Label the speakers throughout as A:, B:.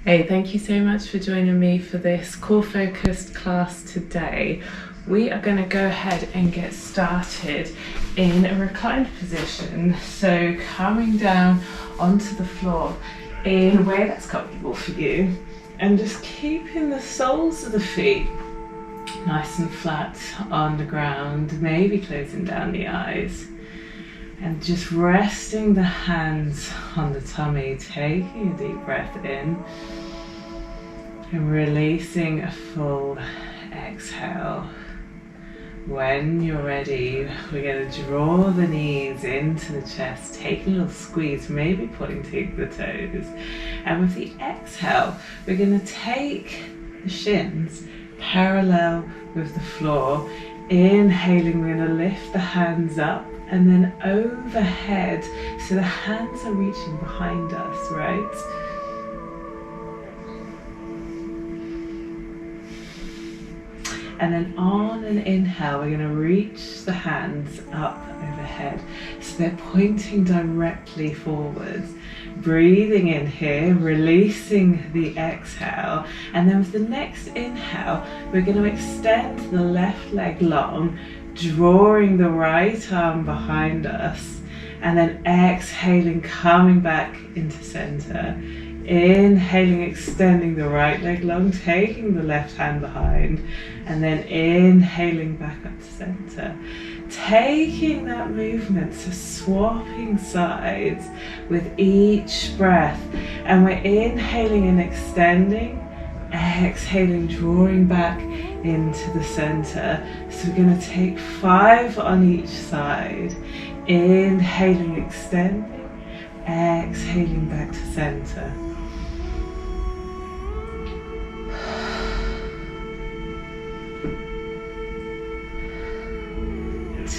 A: Hey, thank you so much for joining me for this core focused class today. We are going to go ahead and get started in a reclined position. So coming down onto the floor in a way that's comfortable for you, and just keeping the soles of the feet nice and flat on the ground, maybe closing down the eyes. And just resting the hands on the tummy, taking a deep breath in and releasing a full exhale. When you're ready, we're going to draw the knees into the chest, take a little squeeze, maybe pointing the toes. And with the exhale, we're going to take the shins parallel with the floor. Inhaling, we're going to lift the hands up and then overhead, so the hands are reaching behind us, right? And then on an inhale, we're going to reach the hands up overhead, so they're pointing directly forwards. Breathing in here, releasing the exhale, and then with the next inhale, we're going to extend the left leg long, drawing the right arm behind us, and then exhaling, coming back into center. Inhaling, extending the right leg long, taking the left hand behind, and then inhaling back up to center. Taking that movement, so swapping sides with each breath, and we're inhaling and extending, exhaling, drawing back into the center. So we're going to take 5 on each side. Inhaling, extending, exhaling back to center.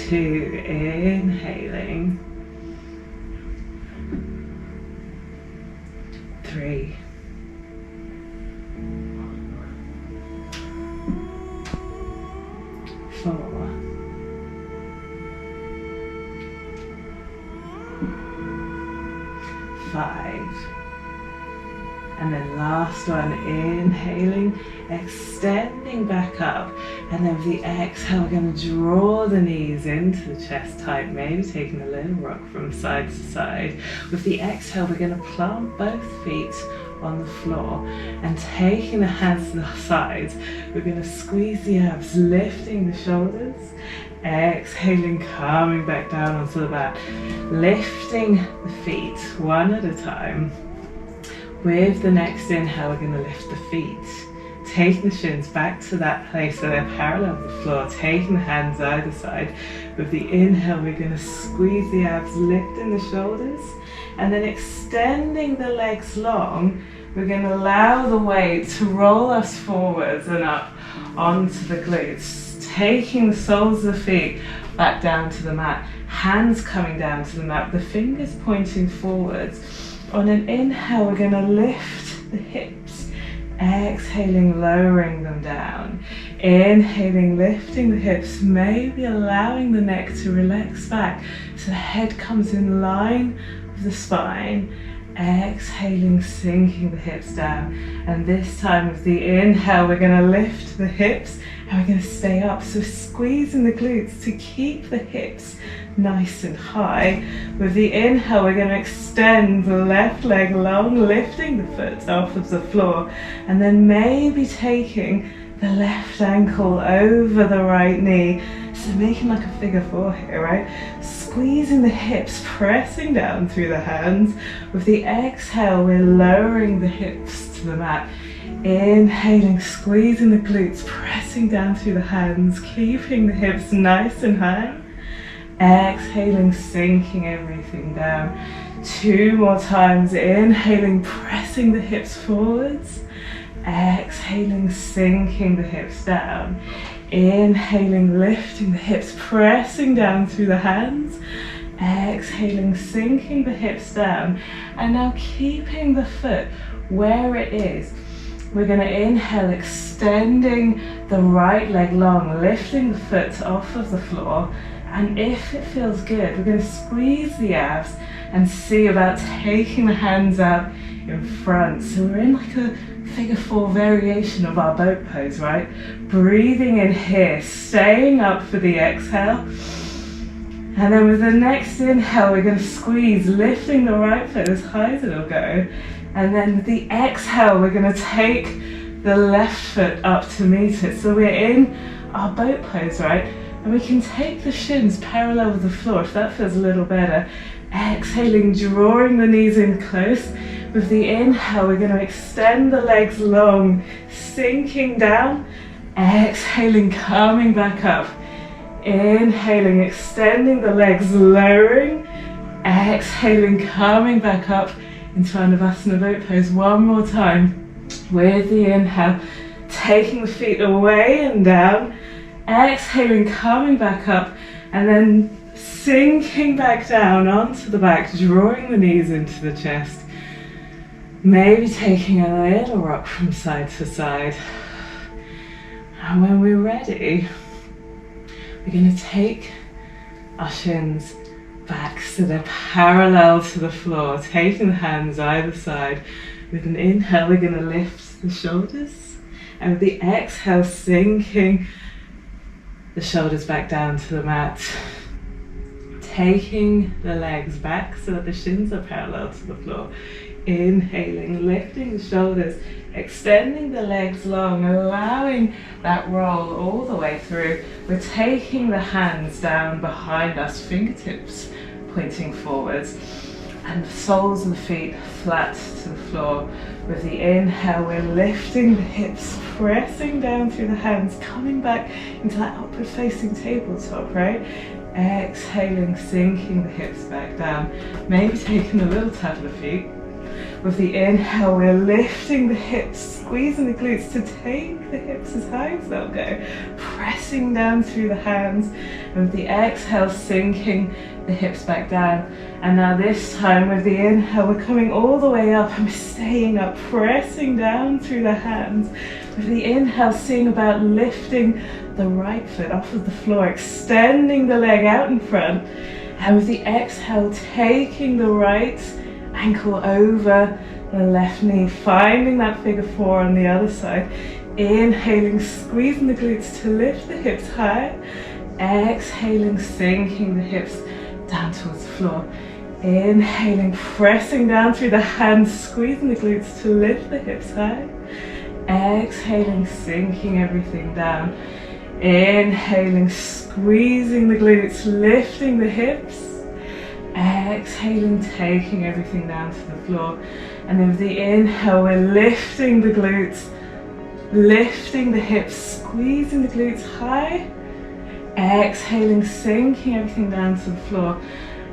A: 2, inhaling. 3. 4. 5. And then last one, inhaling, extending back up, and then with the exhale, we're going to draw the knees into the chest tight, maybe taking a little rock from side to side. With the exhale, we're going to plant both feet on the floor, and taking the hands to the sides, we're going to squeeze the abs, lifting the shoulders, exhaling, coming back down onto the mat, lifting the feet one at a time. With the next inhale, we're going to lift the feet, taking the shins back to that place where they're parallel with the floor, taking the hands either side. With the inhale, we're going to squeeze the abs, lifting the shoulders, and then extending the legs long. We're going to allow the weight to roll us forwards and up onto the glutes, taking the soles of the feet back down to the mat, hands coming down to the mat, the fingers pointing forwards. On an inhale, we're going to lift the hips, exhaling, lowering them down. Inhaling, lifting the hips, maybe allowing the neck to relax back so the head comes in line with the spine. Exhaling, sinking the hips down. And this time with the inhale, we're going to lift the hips and we're going to stay up. So squeezing the glutes to keep the hips nice and high. With the inhale, we're going to extend the left leg long, lifting the foot off of the floor, and then maybe taking the left ankle over the right knee. So making like a figure 4 here, right? Squeezing the hips, pressing down through the hands. With the exhale, we're lowering the hips to the mat. Inhaling, squeezing the glutes, pressing down through the hands, keeping the hips nice and high. Exhaling, sinking everything down. 2 more times. Inhaling, pressing the hips forwards. Exhaling, sinking the hips down. Inhaling, lifting the hips, pressing down through the hands. Exhaling, sinking the hips down. And now keeping the foot where it is. We're going to inhale, extending the right leg long, lifting the foot off of the floor. And if it feels good, we're going to squeeze the abs and see about taking the hands out in front. So we're in like a figure 4 variation of our boat pose, right? Breathing in here, staying up for the exhale. And then with the next inhale, we're going to squeeze, lifting the right foot as high as it'll go. And then with the exhale, we're going to take the left foot up to meet it. So we're in our boat pose, right? And we can take the shins parallel with the floor if that feels a little better. Exhaling, drawing the knees in close. With the inhale, we're going to extend the legs long, sinking down. Exhaling, coming back up. Inhaling, extending the legs, lowering. Exhaling, coming back up into Anavasana boat pose. One more time. With the inhale, taking the feet away and down. Exhaling, coming back up. And then sinking back down onto the back, drawing the knees into the chest. Maybe taking a little rock from side to side. And when we're ready, we're going to take our shins back so they're parallel to the floor, taking the hands either side. With an inhale, we're going to lift the shoulders. And with the exhale, sinking the shoulders back down to the mat. Taking the legs back so that the shins are parallel to the floor. Inhaling, lifting the shoulders, extending the legs long, allowing that roll all the way through. We're taking the hands down behind us, fingertips pointing forwards, and the soles of the feet flat to the floor. With the inhale, we're lifting the hips, pressing down through the hands, coming back into that upward facing tabletop, right? Exhaling, sinking the hips back down, maybe taking a little tap of the feet. With the inhale, we're lifting the hips, squeezing the glutes to take the hips as high as they'll go, pressing down through the hands. And with the exhale, sinking the hips back down. And now this time with the inhale, we're coming all the way up and we're staying up, pressing down through the hands. With the inhale, seeing about lifting the right foot off of the floor, extending the leg out in front. And with the exhale, taking the right ankle over the left knee, finding that figure 4 on the other side. Inhaling, squeezing the glutes to lift the hips high. Exhaling, sinking the hips down towards the floor. Inhaling, pressing down through the hands, squeezing the glutes to lift the hips high. Exhaling, sinking everything down. Inhaling, squeezing the glutes, lifting the hips. Exhaling, taking everything down to the floor. And then with the inhale, we're lifting the glutes, lifting the hips, squeezing the glutes high. Exhaling, sinking everything down to the floor.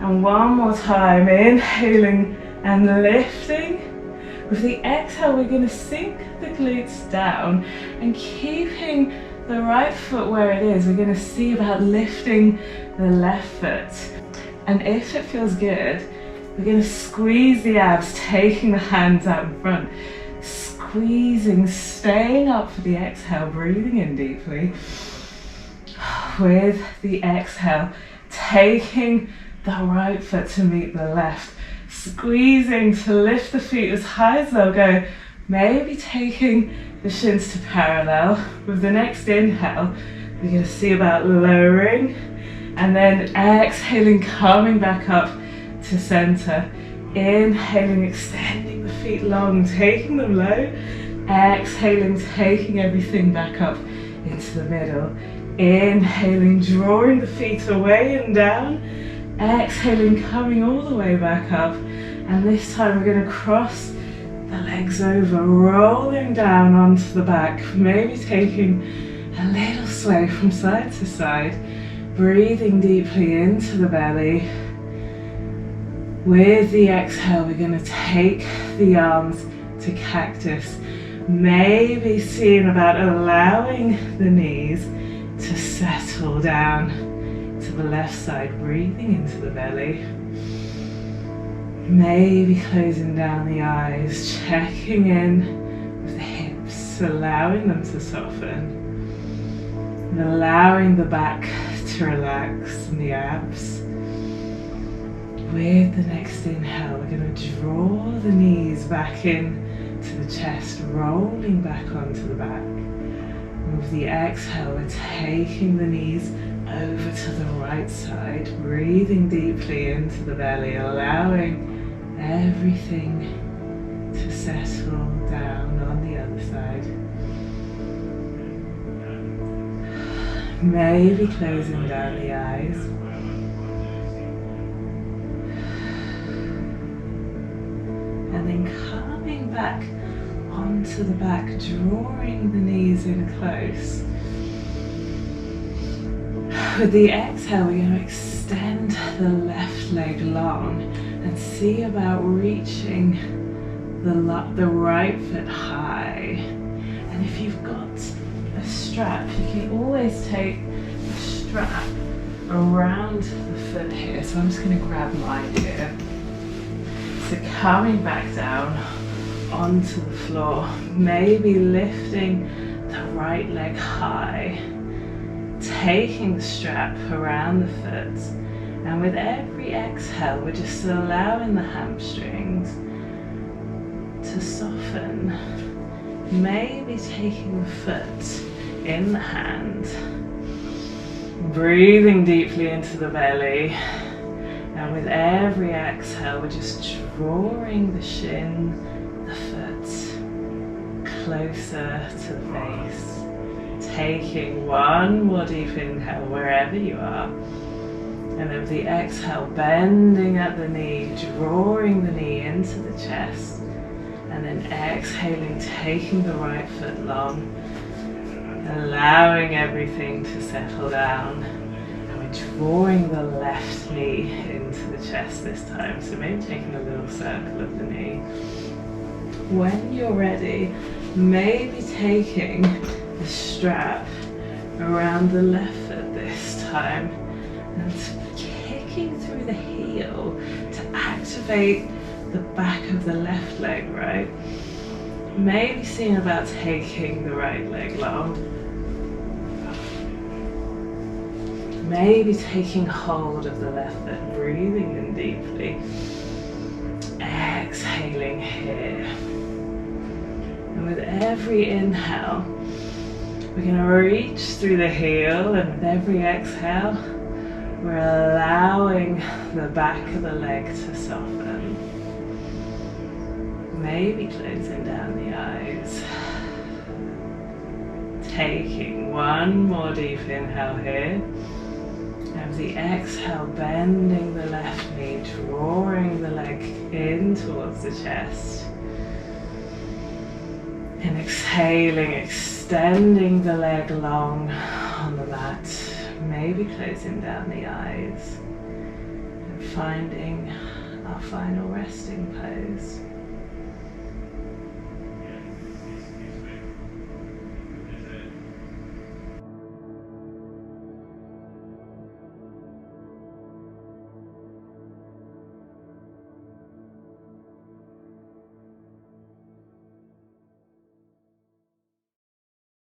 A: And one more time, inhaling and lifting. With the exhale, we're going to sink the glutes down and keeping the right foot where it is. We're going to see about lifting the left foot. And if it feels good, we're going to squeeze the abs, taking the hands out in front. Squeezing, staying up for the exhale, breathing in deeply. With the exhale, taking the right foot to meet the left. Squeezing to lift the feet as high as they'll go. Maybe taking the shins to parallel. With the next inhale, we're going to see about lowering. And then exhaling, coming back up to center. Inhaling, extending the feet long, taking them low. Exhaling, taking everything back up into the middle. Inhaling, drawing the feet away and down. Exhaling, coming all the way back up. And this time we're going to cross the legs over, rolling down onto the back. Maybe taking a little sway from side to side. Breathing deeply into the belly. With the exhale, we're going to take the arms to cactus. Maybe seeing about allowing the knees to settle down to the left side, breathing into the belly. Maybe closing down the eyes, checking in with the hips, allowing them to soften. And allowing the back to to relax in the abs. With the next inhale, we're going to draw the knees back in to the chest, rolling back onto the back. With the exhale, we're taking the knees over to the right side, breathing deeply into the belly, allowing everything to settle down on the other side. Maybe closing down the eyes. And then coming back onto the back, drawing the knees in close. With the exhale, we're going to extend the left leg long and see about reaching the right foot high. And if you've got a strap, you can always take the strap around the foot here. So I'm just going to grab mine here. So coming back down onto the floor, maybe lifting the right leg high, taking the strap around the foot, and with every exhale we're just allowing the hamstrings to soften, maybe taking the foot in the hand, breathing deeply into the belly, and with every exhale we're just drawing the shin, the foot closer to the face. Taking one more deep inhale wherever you are, and then with the exhale, bending at the knee, drawing the knee into the chest, and then exhaling, taking the right foot long, allowing everything to settle down, and we're drawing the left knee into the chest this time, so maybe taking a little circle of the knee. When you're ready, maybe taking the strap around the left foot this time and kicking through the heel to activate the back of the left leg, right? Maybe seeing about taking the right leg long. Maybe taking hold of the left foot, breathing in deeply. Exhaling here. And with every inhale, we're going to reach through the heel, and with every exhale, we're allowing the back of the leg to soften. Maybe closing down the eyes. Taking one more deep inhale here. And with the exhale, bending the left knee, drawing the leg in towards the chest. And exhaling, extending the leg long on the mat, maybe closing down the eyes and finding our final resting pose.